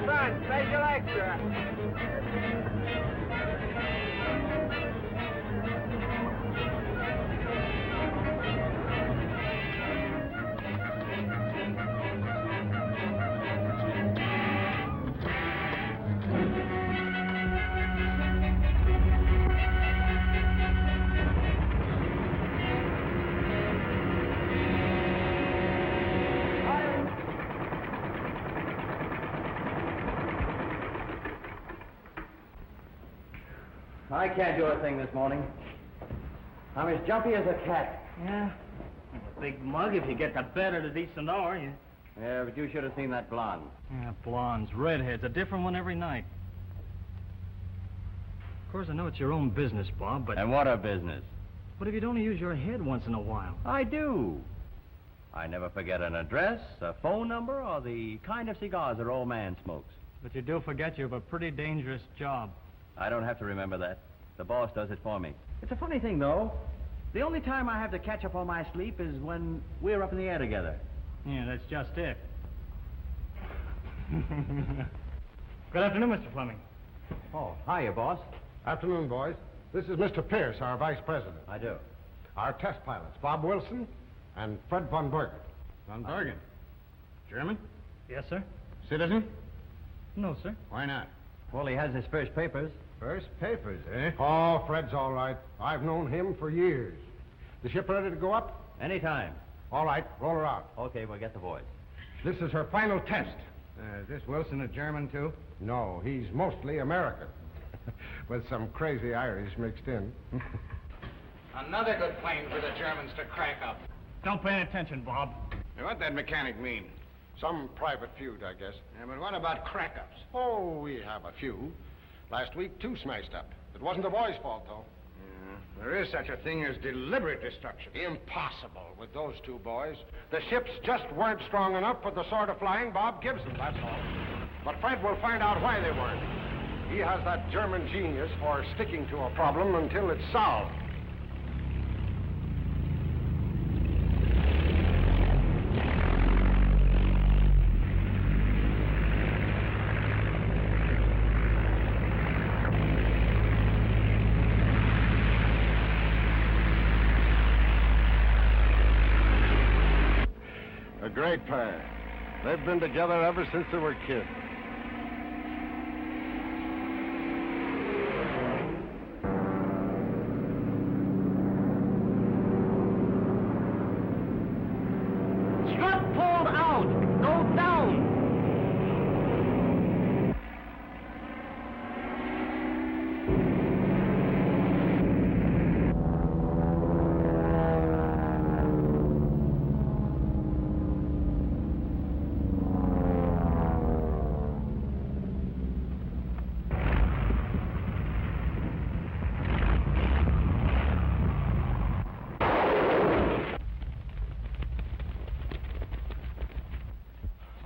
son, special extra. I can't do a thing this morning. I'm as jumpy as a cat. Yeah? A big mug if you get to bed at a decent hour. Yeah, but you should have seen that blonde. Yeah, blondes, redheads, a different one every night. Of course, I know it's your own business, Bob, but... And what a business. What if you don't use your head once in a while? I do. I never forget an address, a phone number, or the kind of cigars an old man smokes. But you do forget you have a pretty dangerous job. I don't have to remember that. The boss does it for me. It's a funny thing, though. The only time I have to catch up on my sleep is when we're up in the air together. Yeah, that's just it. Good afternoon, Mr. Fleming. Oh, hiya, boss. Afternoon, boys. This is Mr. Pierce, our vice president. I do. Our test pilots, Bob Wilson and Fred von Bergen. Von Bergen? German? Yes, sir? Citizen? No, sir. Why not? Well, he has his first papers. First papers, eh? Oh, Fred's all right. I've known him for years. The ship ready to go up? Anytime. All right, roll her out. Okay, we'll get the boys. This is her final test. Is this Wilson a German, too? No, he's mostly American. With some crazy Irish mixed in. Another good plane for the Germans to crack up. Don't pay any attention, Bob. Now, what'd that mechanic mean? Some private feud, I guess. Yeah, but what about crack-ups? Oh, we have a few. Last week, 2 smashed up. It wasn't the boys' fault, though. There is such a thing as deliberate destruction. Impossible with those 2 boys. The ships just weren't strong enough for the sort of flying Bob gives them, that's all. But Fred will find out why they weren't. He has that German genius for sticking to a problem until it's solved. A great pair. They've been together ever since they were kids. Strut pulled out! Go down!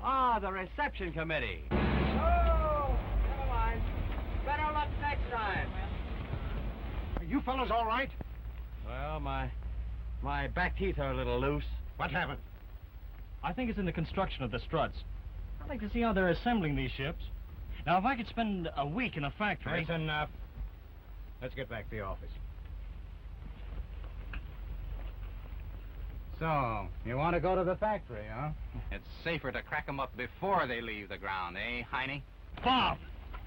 Ah, the reception committee. Oh, never mind. Better luck next time. Are you fellas all right? Well, my back teeth are a little loose. What happened? I think it's in the construction of the struts. I'd like to see how they're assembling these ships. Now, if I could spend a week in a factory... That's enough. Let's get back to the office. So, you want to go to the factory, huh? It's safer to crack them up before they leave the ground, eh, Heine? Bob!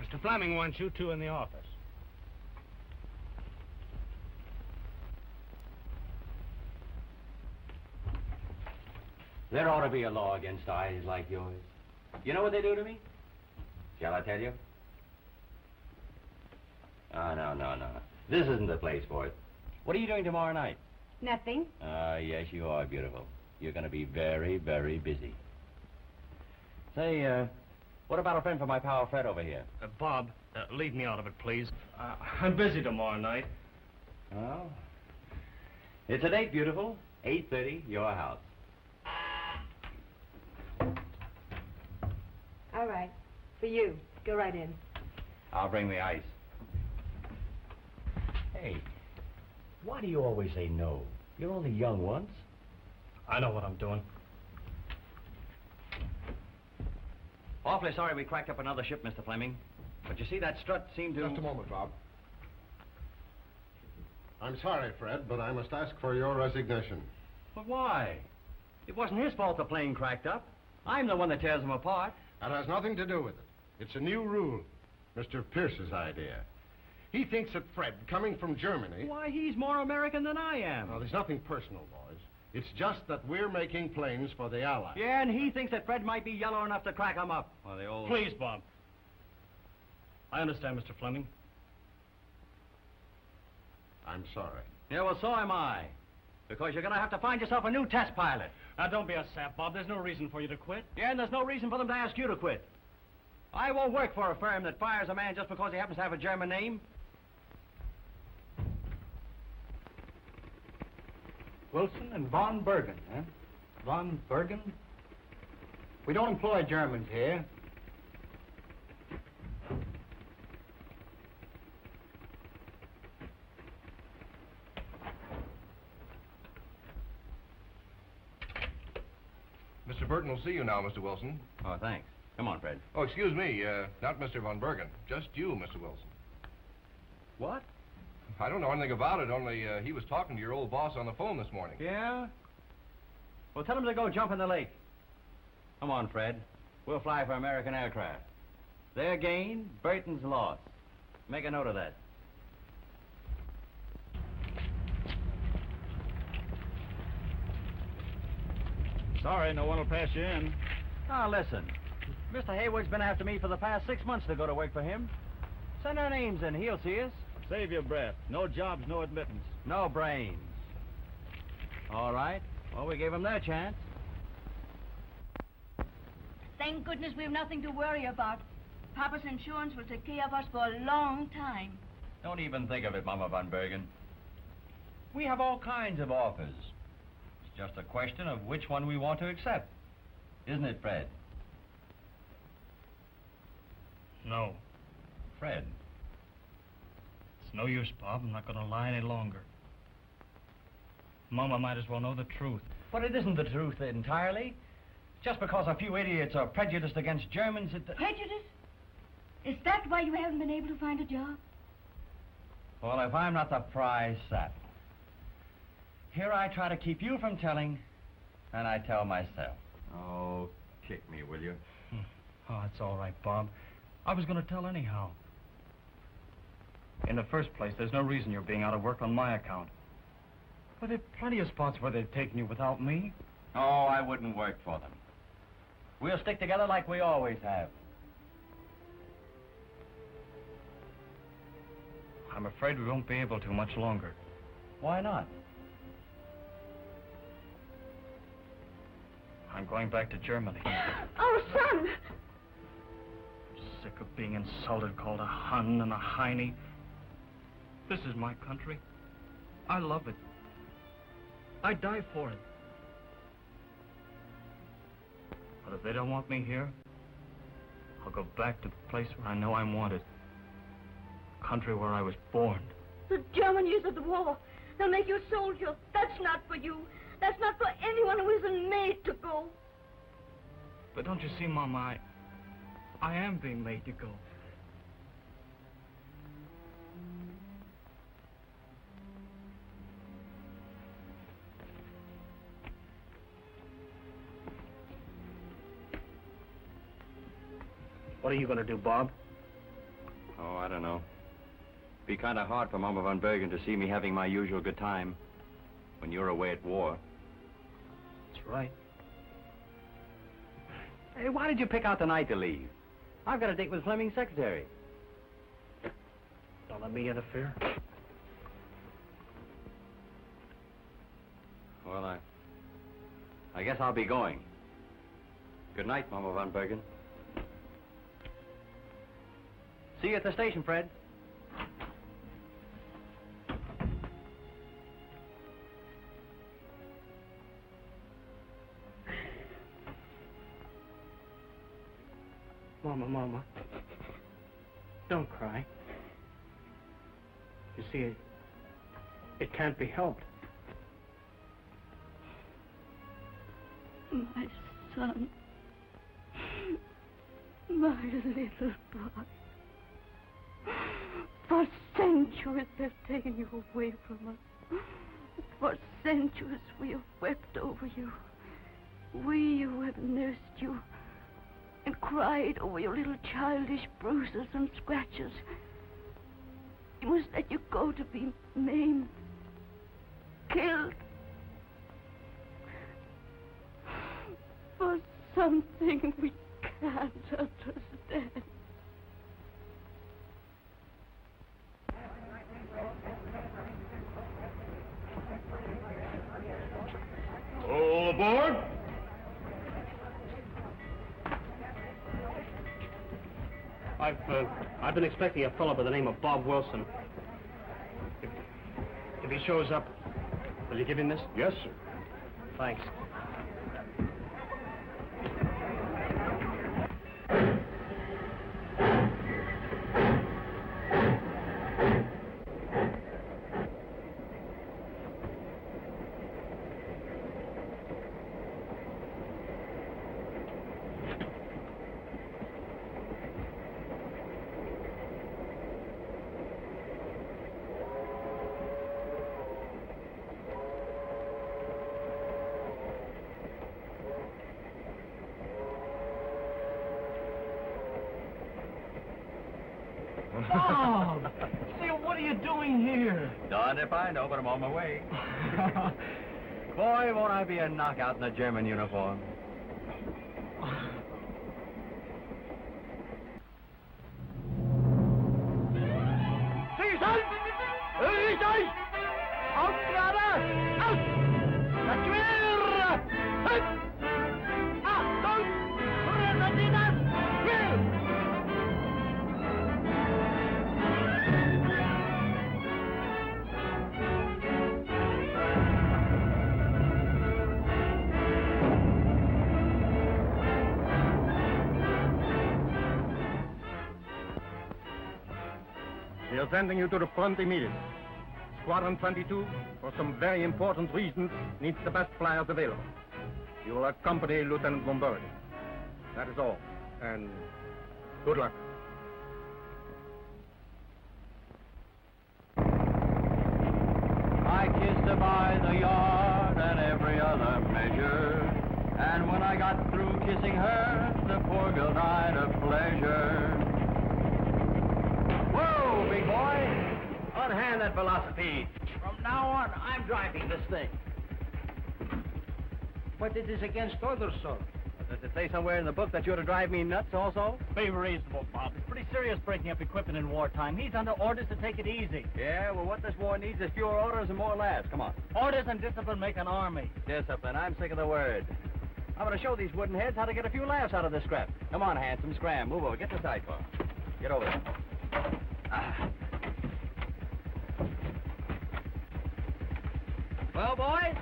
Mr. Fleming wants you 2 in the office. There ought to be a law against eyes like yours. You know what they do to me? Shall I tell you? Oh, no. This isn't the place for it. What are you doing tomorrow night? Nothing. Yes, you are beautiful. You're going to be very, very busy. Say, what about a friend for my pal Fred over here? Bob, leave me out of it, please. I'm busy tomorrow night. Well, it's a date, beautiful. 8:30, your house. All right. For you. Go right in. I'll bring the ice. Hey, why do you always say no? You're only young once. I know what I'm doing. Awfully sorry we cracked up another ship, Mr. Fleming. But you see, that strut seemed to... Just a moment, Bob. I'm sorry, Fred, but I must ask for your resignation. But why? It wasn't his fault the plane cracked up. I'm the one that tears them apart. That has nothing to do with it. It's a new rule. Mr. Pierce's idea. He thinks that Fred, coming from Germany... Why, he's more American than I am. Well, there's nothing personal, boys. It's just that we're making planes for the Allies. Yeah, and he thinks that Fred might be yellow enough to crack them up. Well, the old... Please, Bob. I understand, Mr. Fleming. I'm sorry. Yeah, well, so am I. Because you're going to have to find yourself a new test pilot. Now, don't be a sap, Bob. There's no reason for you to quit. Yeah, and there's no reason for them to ask you to quit. I won't work for a firm that fires a man just because he happens to have a German name. Wilson and von Bergen, huh? Von Bergen? We don't employ Germans here. Mr. Burton will see you now, Mr. Wilson. Oh, thanks. Come on, Fred. Oh, excuse me, not Mr. von Bergen. Just you, Mr. Wilson. What? I don't know anything about it, only he was talking to your old boss on the phone this morning. Yeah? Well, tell him to go jump in the lake. Come on, Fred. We'll fly for American aircraft. Their gain, Burton's loss. Make a note of that. Sorry, no one will pass you in. Now, listen. Mr. Hayward's been after me for the past 6 months to go to work for him. Send our names in. He'll see us. Save your breath. No jobs, no admittance. No brains. All right. Well, we gave them their chance. Thank goodness we have nothing to worry about. Papa's insurance will take care of us for a long time. Don't even think of it, Mama von Bergen. We have all kinds of offers. It's just a question of which one we want to accept. Isn't it, Fred? No. Fred. It's no use, Bob. I'm not going to lie any longer. Mama might as well know the truth. But it isn't the truth entirely. Just because a few idiots are prejudiced against Germans, it... Prejudice? Is that why you haven't been able to find a job? Well, if I'm not the prize sap. Here I try to keep you from telling, and I tell myself. Oh, kick me, will you? Oh, it's all right, Bob. I was going to tell anyhow. In the first place, there's no reason you're being out of work on my account. But there are plenty of spots where they've taken you without me. Oh, I wouldn't work for them. We'll stick together like we always have. I'm afraid we won't be able to much longer. Why not? I'm going back to Germany. Our son! Sick of being insulted, called a Hun and a Heine. This is my country. I love it. I'd die for it. But if they don't want me here, I'll go back to the place where I know I'm wanted. The country where I was born. The German years of the war. They'll make you a soldier. That's not for you. That's not for anyone who isn't made to go. But don't you see, Mama, I am being made to go. What are you going to do, Bob? Oh, I don't know. Be kind of hard for Mama von Bergen to see me having my usual good time when you're away at war. That's right. Hey, why did you pick out the night to leave? I've got a date with Fleming's secretary. Don't let me interfere. Well, I guess I'll be going. Good night, Mama von Bergen. See you at the station, Fred. Mama, don't cry. You see, it can't be helped. My son. My little boy. For centuries they've taken you away from us. For centuries we have wept over you. We who have nursed you and cried over your little childish bruises and scratches. We must let you go to be maimed, killed. For something we can't understand. All aboard! I've been expecting a fellow by the name of Bob Wilson. If he shows up, will you give him this? Yes, sir. Thanks. Bob! Say, what are you doing here? Darned if I know, but I'm on my way. Boy, won't I be a knockout in a German uniform. We are sending you to the front immediately. Squadron 22, for some very important reasons, needs the best flyers available. You will accompany Lieutenant von Bergen. That is all. And good luck. I kissed her by the yard and every other measure. And when I got through kissing her, the poor girl died of pleasure. Whoa, big boy! Unhand that velocipede. From now on, I'm driving this thing. But it is against orders, sir. Does it say somewhere in the book that you're to drive me nuts also? Be reasonable, Bob. It's pretty serious breaking up equipment in wartime. He's under orders to take it easy. Yeah, well, what this war needs is fewer orders and more laughs. Come on. Orders and discipline make an army. Discipline. I'm sick of the word. I'm going to show these wooden heads how to get a few laughs out of this scrap. Come on, handsome. Scram. Move over. Get the sidecar. Get over there. Well, boys,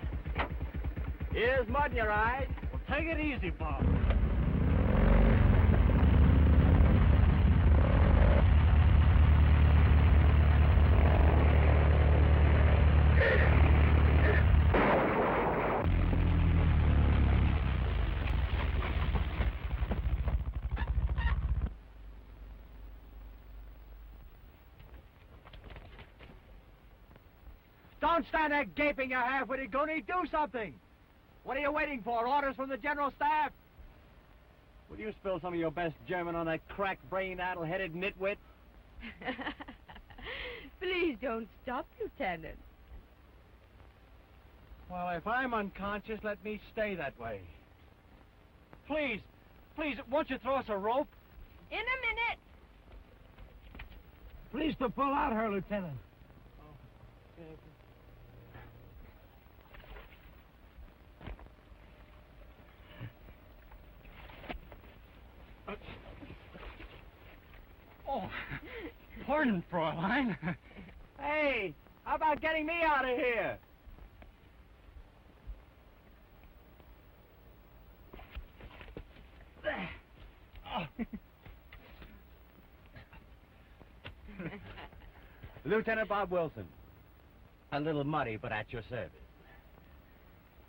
here's mud in your eyes. Well, take it easy, Bob. Don't stand there gaping your half-witted goony. Do something. What are you waiting for? Orders from the General Staff? Will you spill some of your best German on that crack-brained, addle-headed nitwit? Please don't stop, Lieutenant. Well, if I'm unconscious, let me stay that way. Please, won't you throw us a rope? In a minute. Please to pull out her, Lieutenant. Oh, pardon, Fräulein. Hey, how about getting me out of here? Lieutenant Bob Wilson. A little muddy, but at your service.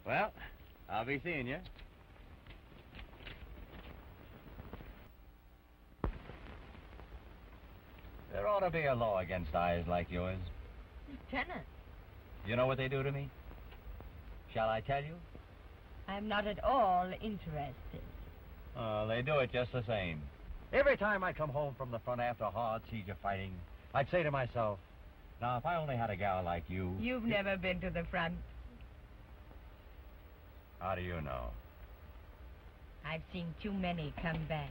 Well, I'll be seeing you. There ought to be a law against eyes like yours. Lieutenant, You know what they do to me? Shall I tell you? I'm not at all interested. They do it just the same. Every time I come home from the front after a hard siege of fighting, I'd say to myself, now, if I only had a gal like you... You've never been to the front. How do you know? I've seen too many come back.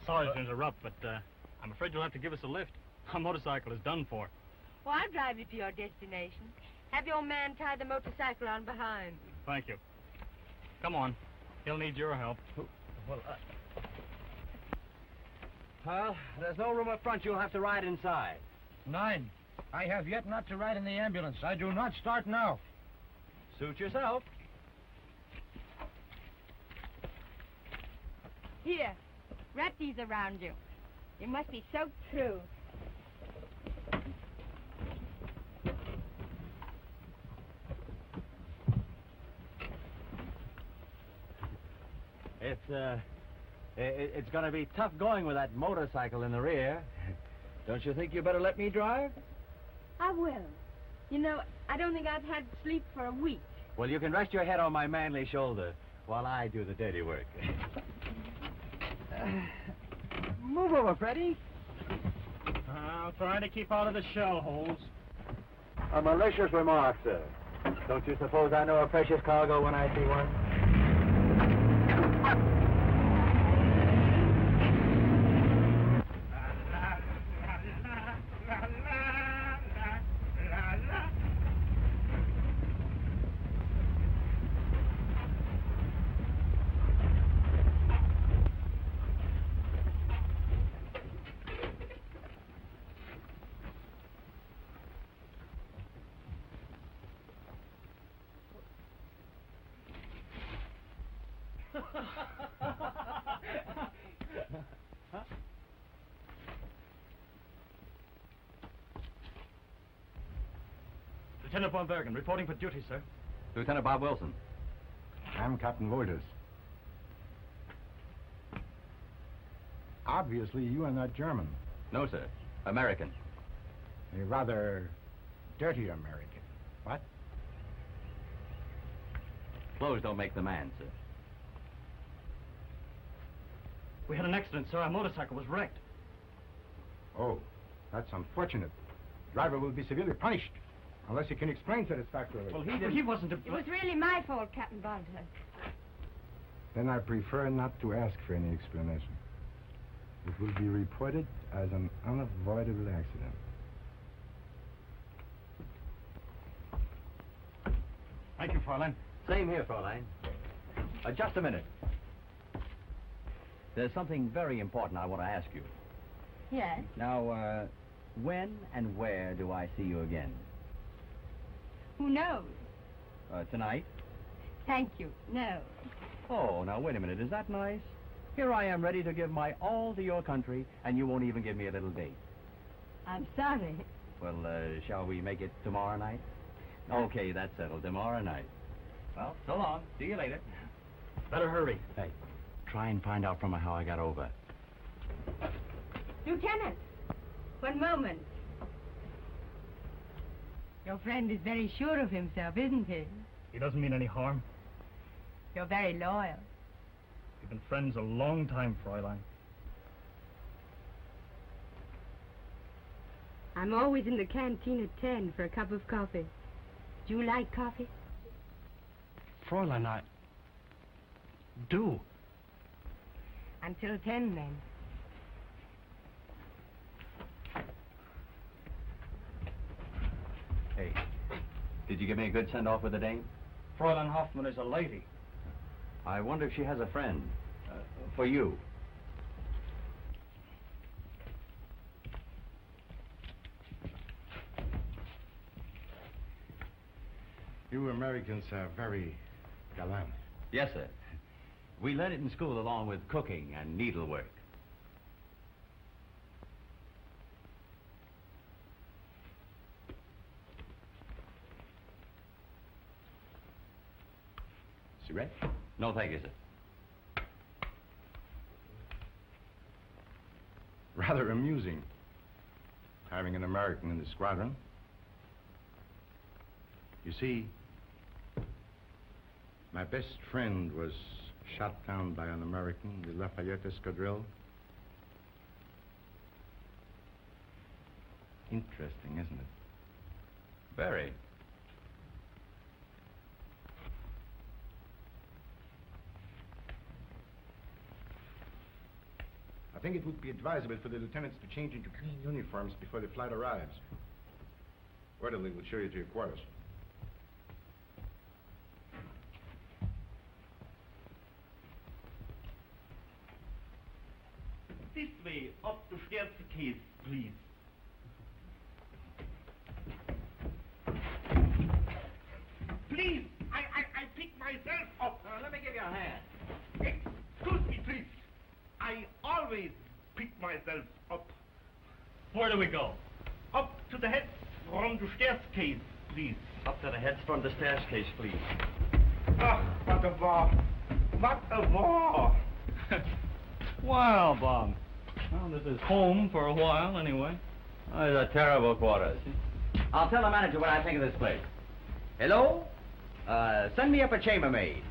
Sorry to interrupt, but I'm afraid you'll have to give us a lift. Our motorcycle is done for. Well, I'll drive you to your destination. Have your man tie the motorcycle on behind. Thank you. Come on. He'll need your help. Well, there's no room up front. You'll have to ride inside. 9. I have yet not to ride in the ambulance. I do not start now. Suit yourself. Here, wrap these around you. You must be so true. It's going to be tough going with that motorcycle in the rear. Don't you think you better let me drive? I will. You know, I don't think I've had sleep for a week. Well, you can rest your head on my manly shoulder while I do the dirty work. Move over, Freddie. I'll try to keep out of the shell holes. A malicious remark, sir. Don't you suppose I know a precious cargo when I see one? Lieutenant von Bergen, reporting for duty, sir. Lieutenant Bob Wilson. I'm Captain Wolders. Obviously, you are not German. No, sir. American. A rather dirty American. What? Clothes don't make the man, sir. We had an accident, sir. Our motorcycle was wrecked. Oh, that's unfortunate. Driver will be severely punished. Unless you can explain satisfactorily. Well, he wasn't to... It was really my fault, Captain Bondhurst. Then I prefer not to ask for any explanation. It will be reported as an unavoidable accident. Thank you, Fräulein. Same here, Fräulein. Just a minute. There's something very important I want to ask you. Yes? Now, when and where do I see you again? Who knows? Tonight? Thank you. No. Oh, now, wait a minute. Is that nice? Here I am ready to give my all to your country, and you won't even give me a little date. I'm sorry. Well, shall we make it tomorrow night? Okay, that's settled. Tomorrow night. Well, so long. See you later. Better hurry. Hey, try and find out from her how I got over. Lieutenant, one moment. Your friend is very sure of himself, isn't he? He doesn't mean any harm. You're very loyal. We've been friends a long time, Fräulein. I'm always in the canteen at 10 for a cup of coffee. Do you like coffee? Fräulein, I... do. Until 10, then. Hey, did you give me a good send-off with the dame? Fräulein Hoffman is a lady. I wonder if she has a friend. For you. You Americans are very gallant. Yes, sir. We learned it in school along with cooking and needlework. Cigarette? No, thank you, sir. Rather amusing. having an American in the squadron. You see, my best friend was shot down by an American in the Lafayette Escadrille. Interesting, isn't it? Very. I think it would be advisable for the lieutenants to change into clean uniforms before the flight arrives. Orderly will show you to your quarters. This way, up the staircase, please. Please, I pick myself up. Let me give you a hand. Excuse me, please. I always pick myself up. Where do we go? Up to the head from the staircase, please. Up to the heads from the staircase, please. Ah, what a war. What a war. Well, Bob. Well, this is home for a while, anyway. Oh, these are terrible quarters. I'll tell the manager what I think of this place. Hello? Send me up a chambermaid.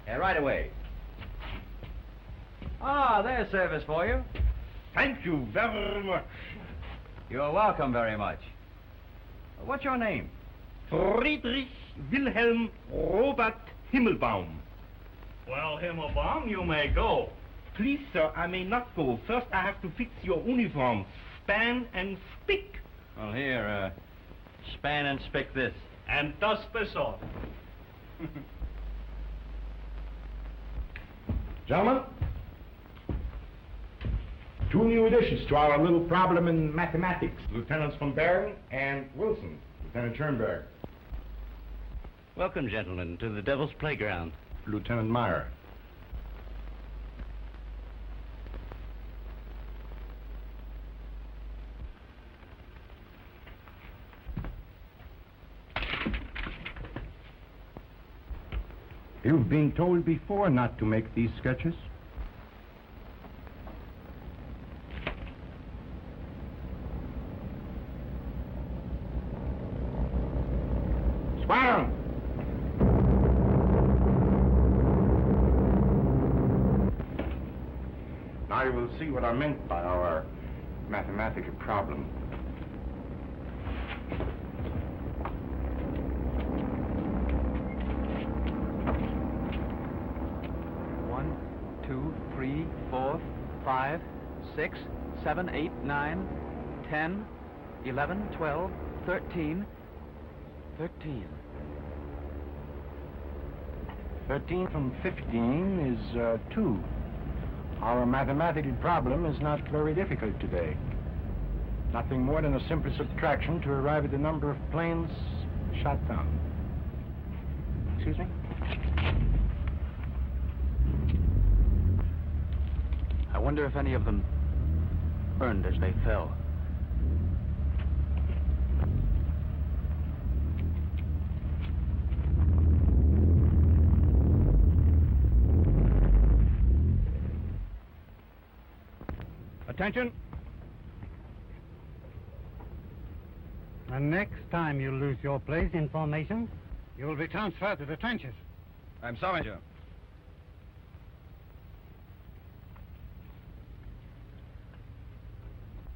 Right away. Ah, there's service for you. Thank you very much. You're welcome very much. What's your name? Friedrich Wilhelm Robert Himmelbaum. Well, Himmelbaum, you may go. Please, sir, I may not go. First, I have to fix your uniforms. Span and spick. Well, here, span and spick this. And dust this off. Gentlemen, 2 new additions to our little problem in mathematics. Lieutenants von Baron and Wilson. Lieutenant Schoenberg. Welcome, gentlemen, to the Devil's Playground. Lieutenant Meyer. You've been told before not to make these sketches. Squadron! Now you will see what I meant by our mathematical problem. One, 2, 3, 4, 5, 6, 7, 8, 9, 10, 11, 12, 13. 13. 13 from 15 is 2. Our mathematical problem is not very difficult today. Nothing more than a simple subtraction to arrive at the number of planes shot down. Excuse me? I wonder if any of them burned as they fell. Attention. The next time you lose your place in formation, you will be transferred to the trenches. I'm sorry, Joe.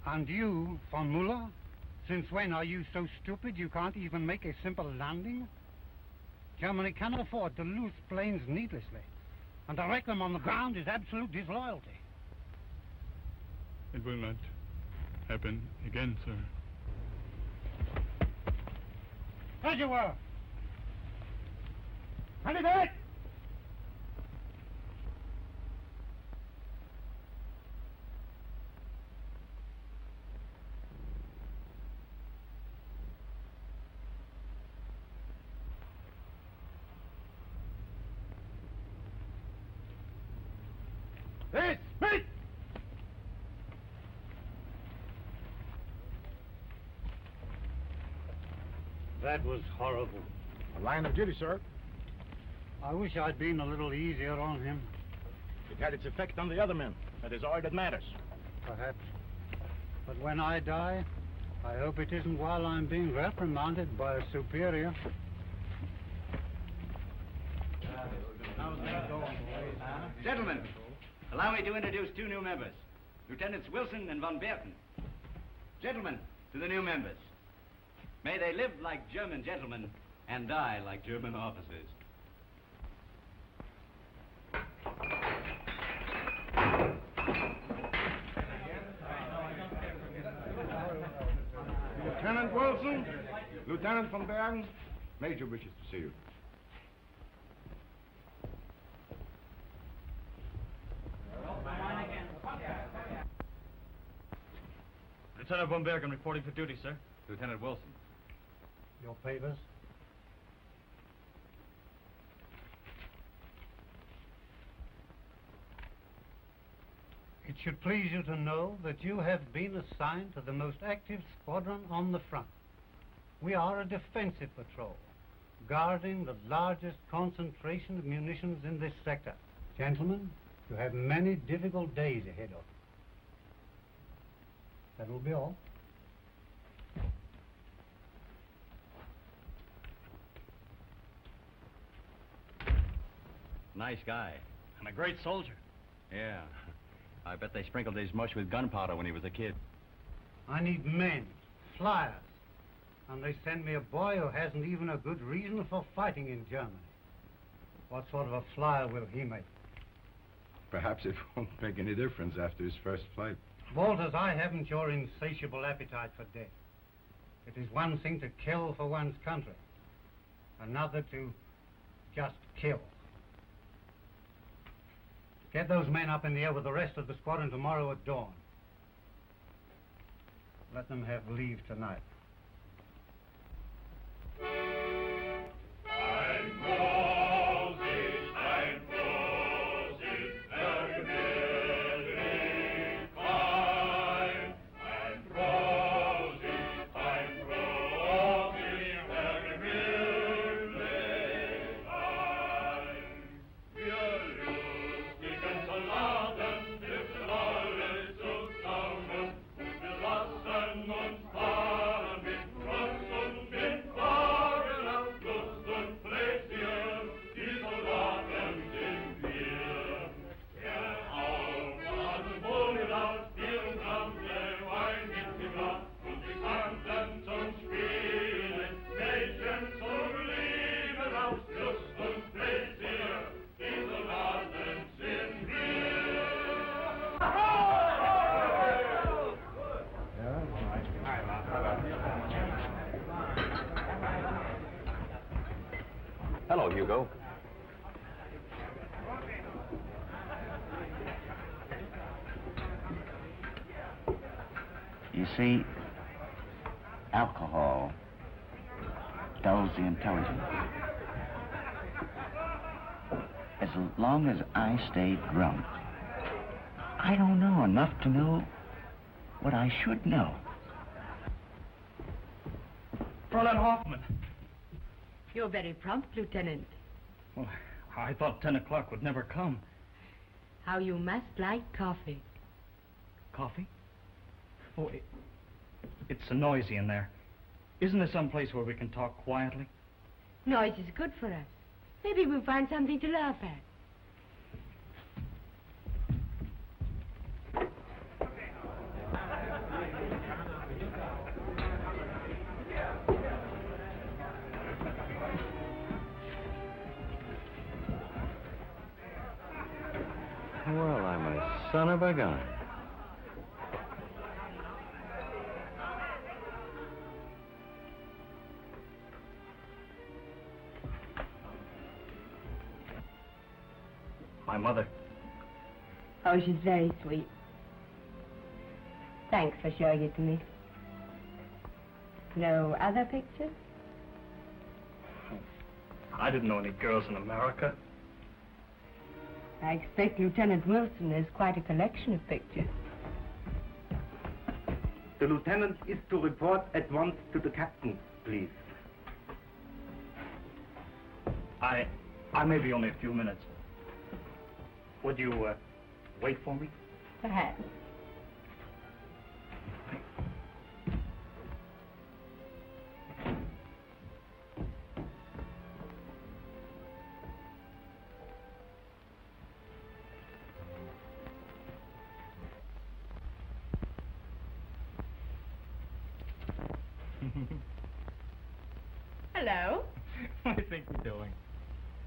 And you, von Muller, since when are you so stupid you can't even make a simple landing? Germany cannot afford to lose planes needlessly, and to wreck them on the ground is absolute disloyalty. It will not happen again, sir. As you were. Ready, back! This, speak! That was horrible. A line of duty, sir. I wish I'd been a little easier on him. It had its effect on the other men. That is all that matters. Perhaps. But when I die, I hope it isn't while I'm being reprimanded by a superior. Gentlemen, allow me to introduce two new members, Lieutenants Wilson and von Berten. Gentlemen, to the new members. May they live like German gentlemen and die like German officers. Lieutenant Wilson, Lieutenant von Bergen, Major wishes to see you. Lieutenant von Bergen reporting for duty, sir. Lieutenant Wilson. Your papers? It should please you to know that you have been assigned to the most active squadron on the front. We are a defensive patrol, guarding the largest concentration of munitions in this sector. Gentlemen, you have many difficult days ahead of you. That will be all. Nice guy. And a great soldier. Yeah. I bet they sprinkled his mush with gunpowder when he was a kid. I need men, flyers. And they send me a boy who hasn't even a good reason for fighting in Germany. What sort of a flyer will he make? Perhaps it won't make any difference after his first flight. Walters, I haven't your insatiable appetite for death. It is one thing to kill for one's country, another to just kill. Get those men up in the air with the rest of the squadron tomorrow at dawn. Let them have leave tonight. Hello, Hugo. You see, alcohol dulls the intelligence. As long as I stay drunk, I don't know enough to know what I should know. Fräulein Hoffman. You're very prompt, Lieutenant. Well, I thought 10 o'clock would never come. How you must like coffee. Coffee? Oh, it's so noisy in there. Isn't there some place where we can talk quietly? Noise is good for us. Maybe we'll find something to laugh at. Well, I'm a son of a gun. My mother. Oh, she's very sweet. Thanks for showing it to me. No other pictures? I didn't know any girls in America. I expect Lieutenant Wilson has quite a collection of pictures. The lieutenant is to report at once to the captain, please. I may be only a few minutes. Would you wait for me? Perhaps. Hello. What do you think you're doing?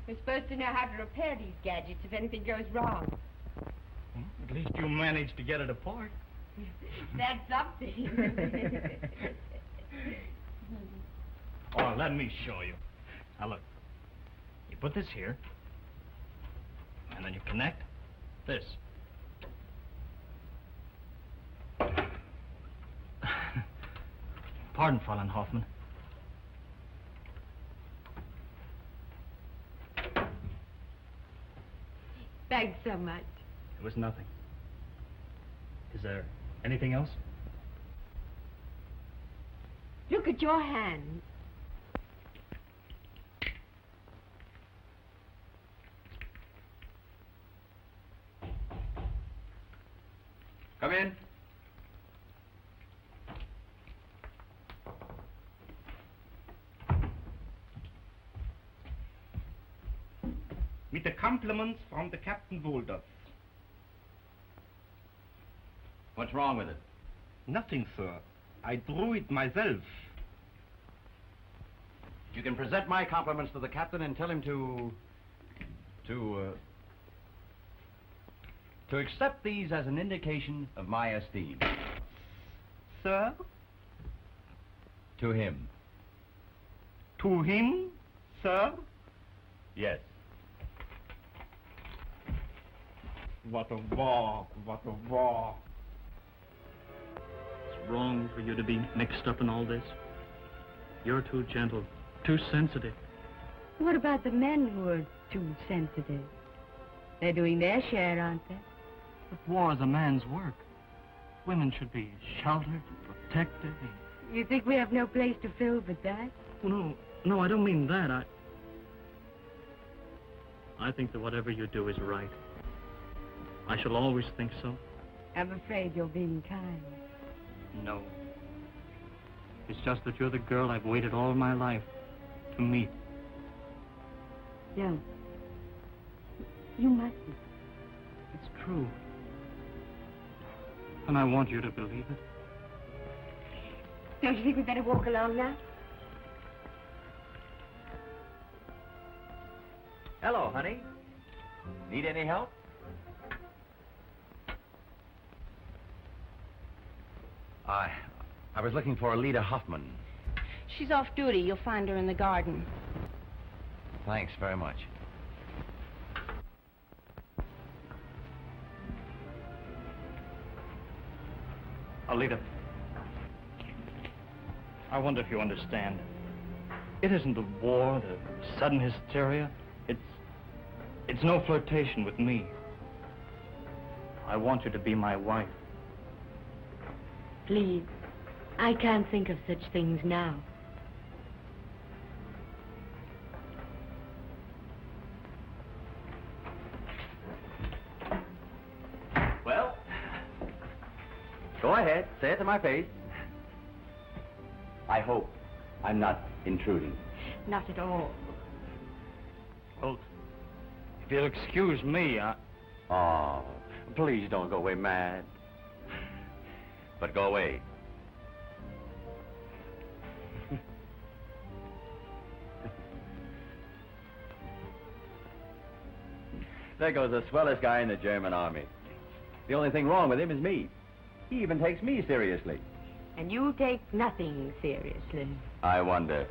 We're supposed to know how to repair these gadgets if anything goes wrong. At least you managed to get it apart. That's something. Oh, let me show you. Now, look. You put this here, and then you connect this. Pardon, Fräulein Hoffman. Thanks so much. It was nothing. Is there anything else? Look at your hand. Come in. With the compliments from the Captain Wolders. What's wrong with it? Nothing, sir. I drew it myself. You can present my compliments to the captain and tell him to accept these as an indication of my esteem. Sir? To him. To him, sir? Yes. What a war, what a war. It's wrong for you to be mixed up in all this. You're too gentle, too sensitive. What about the men who are too sensitive? They're doing their share, aren't they? But war is a man's work. Women should be sheltered, protected. You think we have no place to fill but that? No, I don't mean that. I think that whatever you do is right. I shall always think so. I'm afraid you're being kind. No. It's just that you're the girl I've waited all my life to meet. No. You mustn't. It's true. And I want you to believe it. Don't you think we'd better walk along now? Hello, honey. Need any help? I was looking for Alida Hoffman. She's off duty. You'll find her in the garden. Thanks very much. Alida, I wonder if you understand. It isn't the war, the sudden hysteria. It's no flirtation with me. I want you to be my wife. Please, I can't think of such things now. Well, go ahead, say it to my face. I hope I'm not intruding. Not at all. Well, if you'll excuse me, Oh, please don't go away mad. But go away. There goes the swellest guy in the German army. The only thing wrong with him is me. He even takes me seriously. And you take nothing seriously. I wonder.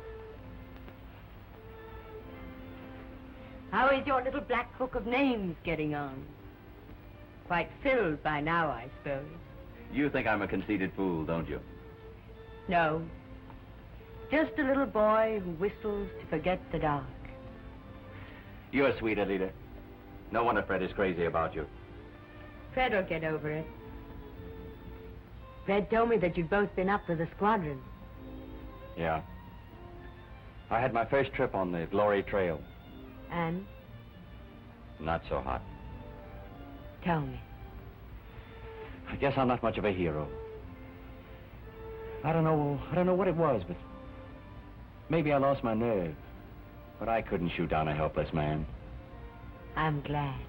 How is your little black book of names getting on? Quite filled by now, I suppose. You think I'm a conceited fool, don't you? No. Just a little boy who whistles to forget the dark. You're sweet, Alida. No wonder Fred is crazy about you. Fred will get over it. Fred told me that you'd both been up with the squadron. Yeah. I had my first trip on the Glory Trail. And? Not so hot. Tell me. I guess I'm not much of a hero. I don't know what it was, but maybe I lost my nerve. But I couldn't shoot down a helpless man. I'm glad.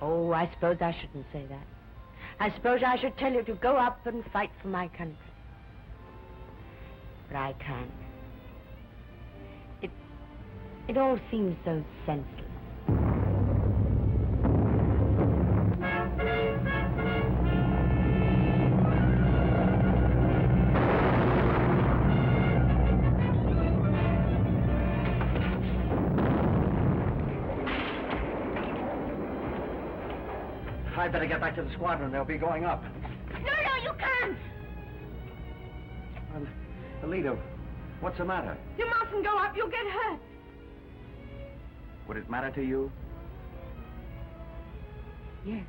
Oh, I suppose I shouldn't say that. I suppose I should tell you to go up and fight for my country. but I can't. It all seems so senseless. I'd better get back to the squadron. They'll be going up. No, you can't! Alida, what's the matter? You mustn't go up. You'll get hurt. Would it matter to you? Yes.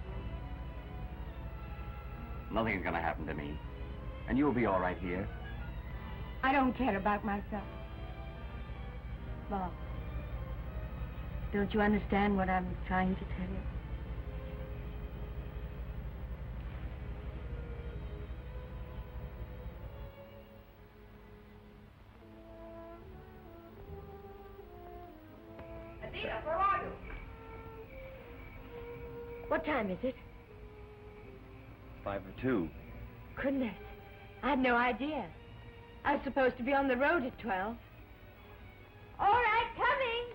Nothing's gonna happen to me. And you'll be all right here. I don't care about myself. Bob, don't you understand what I'm trying to tell you? Adina, where are you? What time is it? 5:02. Goodness, I had no idea. I was supposed to be on the road at 12. All right, coming.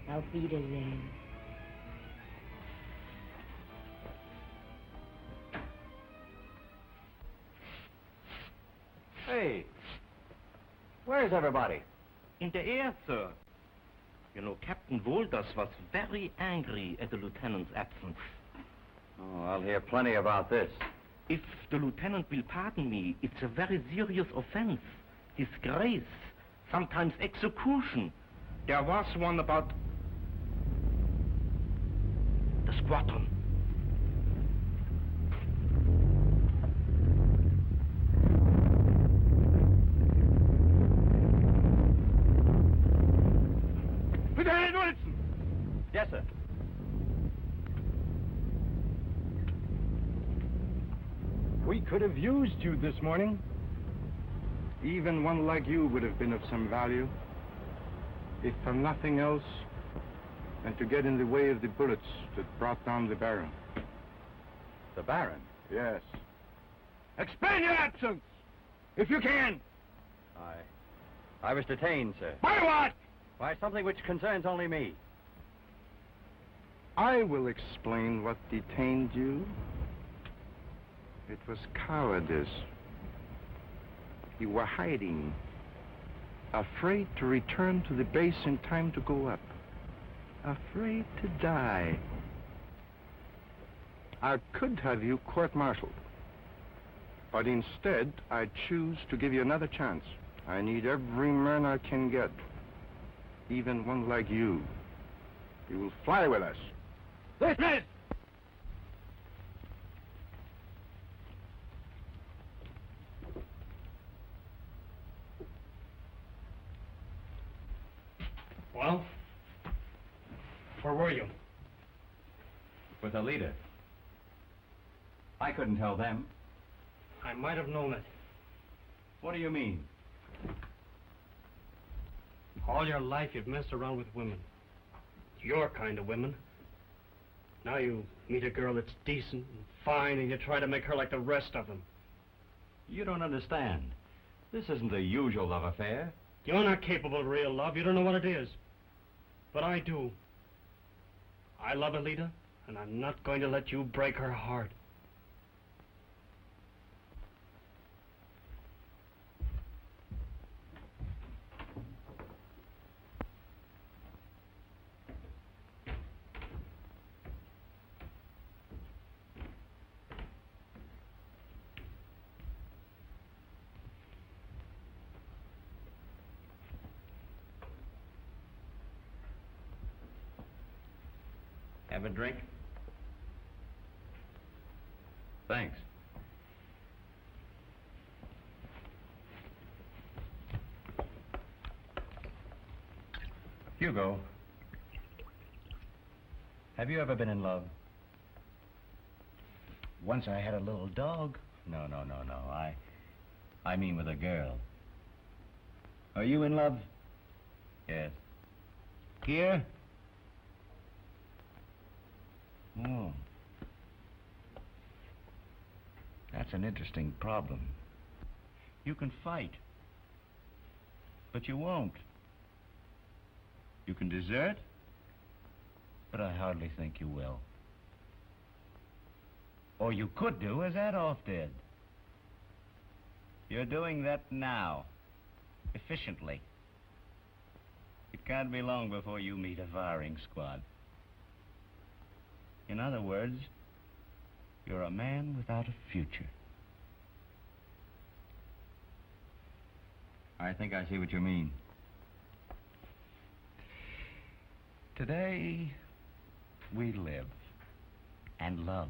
Auf Wiedersehen. Hey, where's everybody? In the air, sir. You know, Captain Wolders was very angry at the lieutenant's absence. Oh, I'll hear plenty about this. If the lieutenant will pardon me, it's a very serious offense. Disgrace, sometimes execution. There was one about the squadron. Lieutenant Wilson! Yes, sir. We could have used you this morning. Even one like you would have been of some value. If for nothing else than to get in the way of the bullets that brought down the Baron. The Baron? Yes. Explain your absence, if you can. I was detained, sir. By what? By something which concerns only me. I will explain what detained you. It was cowardice. You were hiding, afraid to return to the base in time to go up, afraid to die. I could have you court-martialed, but instead I choose to give you another chance. I need every man I can get, even one like you. You will fly with us. Dismiss! Well, where were you? With Alida. I couldn't tell them. I might have known it. What do you mean? All your life you've messed around with women. Your kind of women. Now you meet a girl that's decent and fine and you try to make her like the rest of them. You don't understand. This isn't the usual love affair. You're not capable of real love. You don't know what it is. But I do. I love Alida, and I'm not going to let you break her heart. Have a drink? Thanks. Hugo, have you ever been in love? Once I had a little dog. No. I mean with a girl. Are you in love? Yes. here? Oh. That's an interesting problem. You can fight, but you won't. You can desert, but I hardly think you will. Or you could do as Adolf did. You're doing that now, efficiently. It can't be long before you meet a firing squad. In other words, you're a man without a future. I think I see what you mean. Today, we live and love.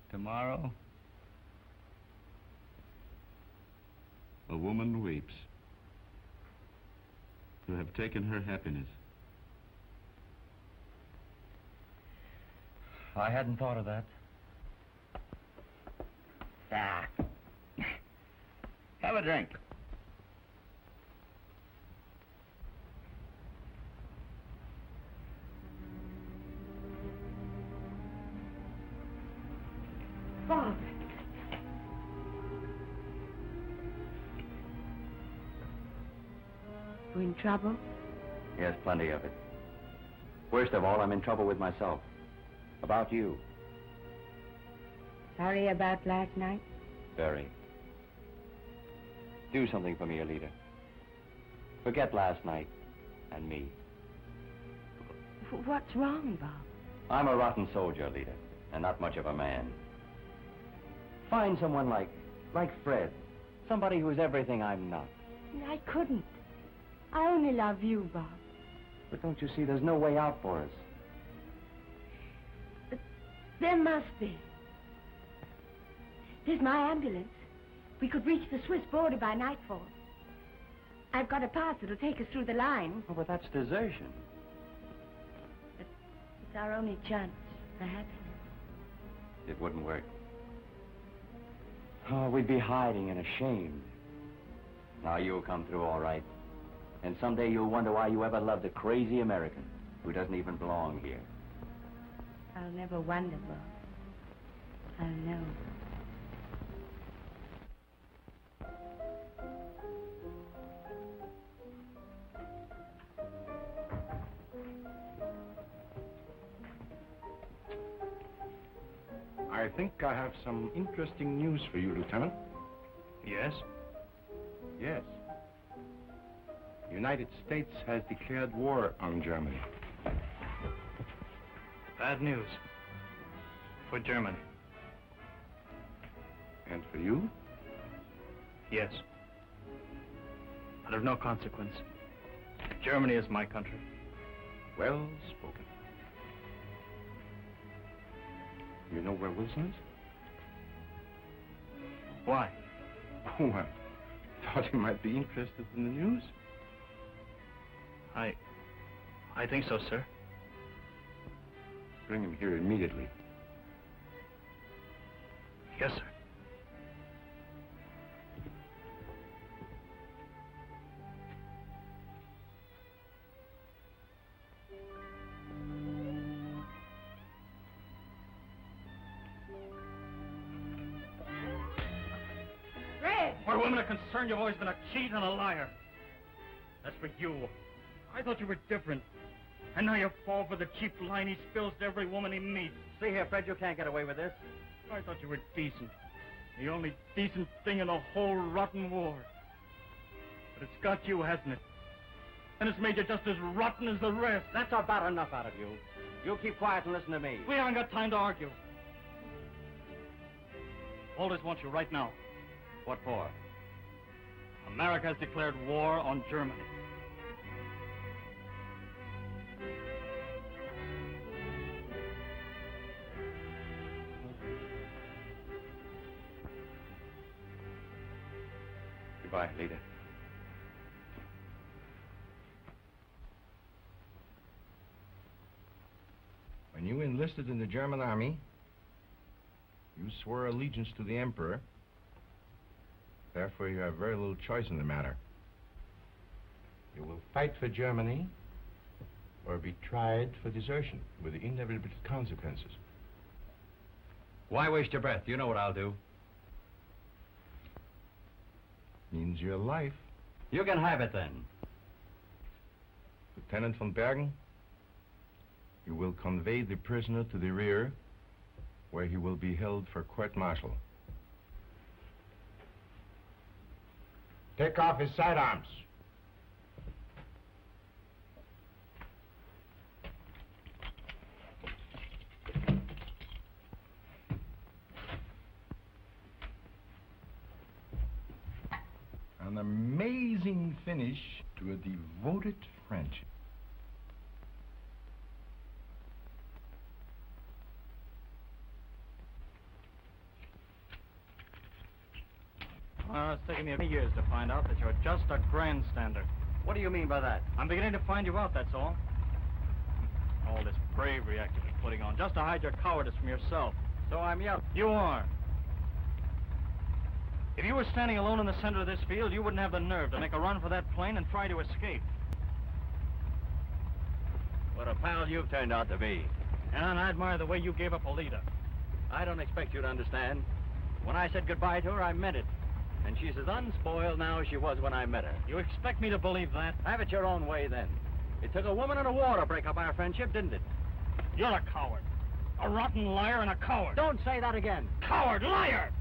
Tomorrow, a woman weeps to have taken her happiness. I hadn't thought of that. Ah. Have a drink. Bob. You in trouble? Yes, plenty of it. Worst of all, I'm in trouble with myself. About you. Sorry about last night? Very. Do something for me, Alida. Forget last night and me. What's wrong, Bob? I'm a rotten soldier, Alida, and not much of a man. Find someone like Fred. Somebody who's everything I'm not. I couldn't. I only love you, Bob. But don't you see, there's no way out for us. But there must be. Here's my ambulance. We could reach the Swiss border by nightfall. I've got a pass that'll take us through the line. Oh, but that's desertion. But it's our only chance for happiness. It wouldn't work. Oh, we'd be hiding and ashamed. Now you'll come through all right. And someday you'll wonder why you ever loved a crazy American who doesn't even belong here. I'll never wonder, Bob. I'll know. I think I have some interesting news for you, Lieutenant. Yes? Yes. The United States has declared war on Germany. Bad news. For Germany. And for you? Yes. But of no consequence. Germany is my country. Well spoken. You know where Wilson is? Why? Oh, I thought you might be interested in the news. I think so, sir. Bring him here immediately. Yes, sir. Fred! Where women are concerned, you've always been a cheat and a liar. As for you, I thought you were different. And now you fall for the cheap line he spills to every woman he meets. See here, Fred, you can't get away with this. I thought you were decent. The only decent thing in the whole rotten war. But it's got you, hasn't it? And it's made you just as rotten as the rest. That's about enough out of you. You keep quiet and listen to me. We haven't got time to argue. Aldous wants you right now. What for? America has declared war on Germany. Goodbye, Lita. When you enlisted in the German army, you swore allegiance to the Emperor. Therefore, you have very little choice in the matter. You will fight for Germany or be tried for desertion with the inevitable consequences. Why waste your breath? You know what I'll do. Means your life. You can have it then. Lieutenant von Bergen, you will convey the prisoner to the rear, where he will be held for court-martial. Take off his sidearms. An amazing finish to a devoted friendship. It's taken me years to find out that you're just a grandstander. What do you mean by that? I'm beginning to find you out, that's all. All this bravery act you're putting on, just to hide your cowardice from yourself. So I'm yelling. You are. If you were standing alone in the center of this field, you wouldn't have the nerve to make a run for that plane and try to escape. What a pal you've turned out to be. And I admire the way you gave up Alida. I don't expect you to understand. When I said goodbye to her, I meant it. And she's as unspoiled now as she was when I met her. You expect me to believe that? Have it your own way, then. It took a woman and a war to break up our friendship, didn't it? You're a coward. A rotten liar and a coward. Don't say that again. Coward, liar!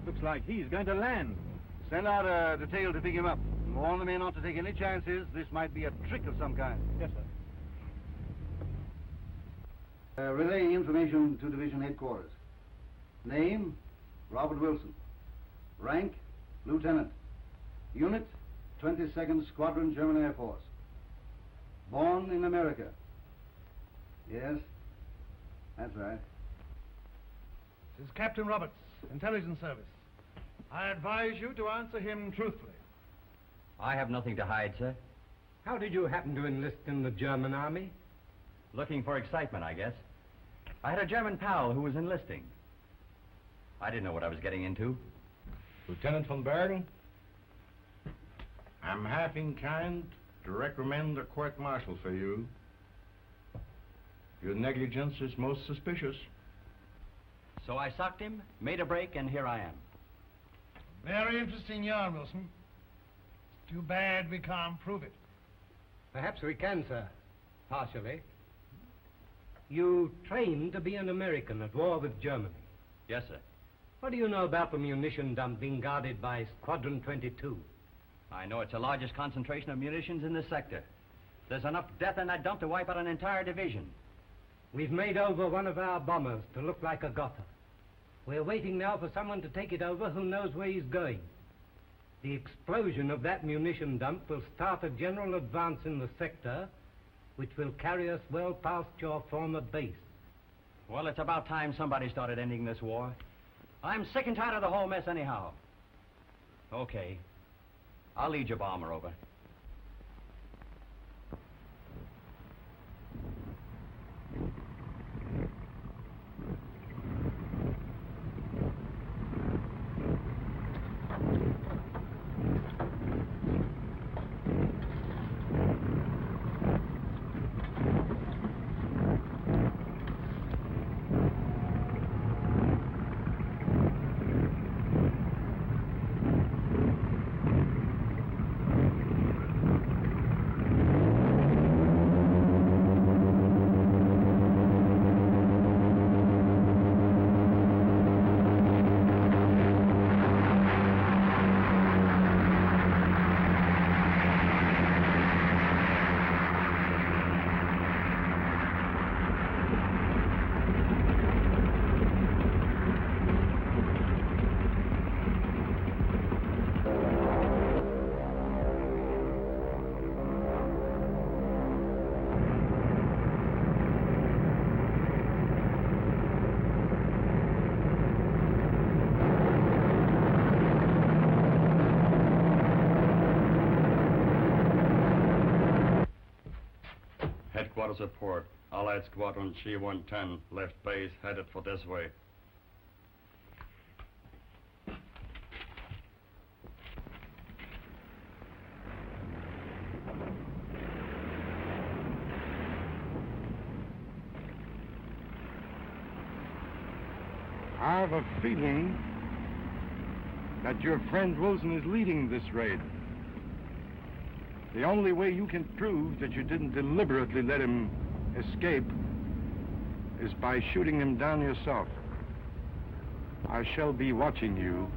Looks like he's going to land. Send out a detail to pick him up. Warn the men not to take any chances. This might be a trick of some kind. Yes, sir. Relaying information to Division Headquarters. Name, Robert Wilson. Rank, Lieutenant. Unit, 22nd Squadron, German Air Force. Born in America. Yes, that's right. This is Captain Roberts, Intelligence Service. I advise you to answer him truthfully. I have nothing to hide, sir. How did you happen to enlist in the German army? Looking for excitement, I guess. I had a German pal who was enlisting. I didn't know what I was getting into. Lieutenant von Bergen, I'm half inclined to recommend a court-martial for you. Your negligence is most suspicious. So I socked him, made a break, and here I am. Very interesting yarn, Wilson. It's too bad we can't prove it. Perhaps we can, sir. Partially. You trained to be an American at war with Germany. Yes, sir. What do you know about the munition dump being guarded by Squadron 22? I know it's the largest concentration of munitions in this sector. There's enough death in that dump to wipe out an entire division. We've made over one of our bombers to look like a Gotha. We're waiting now for someone to take it over who knows where he's going. The explosion of that munition dump will start a general advance in the sector, which will carry us well past your former base. Well, it's about time somebody started ending this war. I'm sick and tired of the whole mess anyhow. Okay. I'll lead your bomber over. squadron support. Allied Squadron G-110, left base, headed for this way. I have a feeling that your friend Wilson is leading this raid. The only way you can prove that you didn't deliberately let him escape is by shooting him down yourself. I shall be watching you.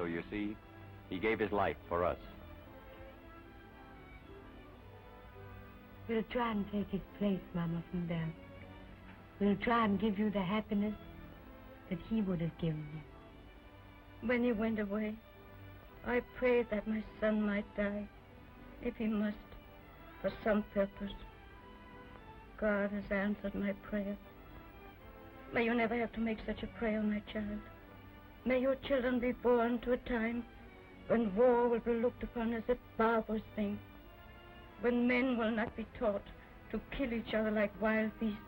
So you see, he gave his life for us. We'll try and take his place, Mama, from there. We'll try and give you the happiness that he would have given you. When he went away, I prayed that my son might die, if he must, for some purpose. God has answered my prayer. May you never have to make such a prayer, my child. May your children be born to a time when war will be looked upon as a barbarous thing, when men will not be taught to kill each other like wild beasts,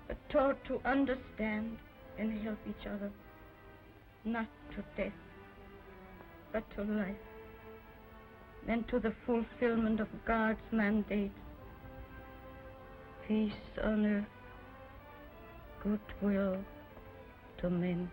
but taught to understand and help each other, not to death, but to life, and to the fulfillment of God's mandate. Peace on earth, goodwill to men.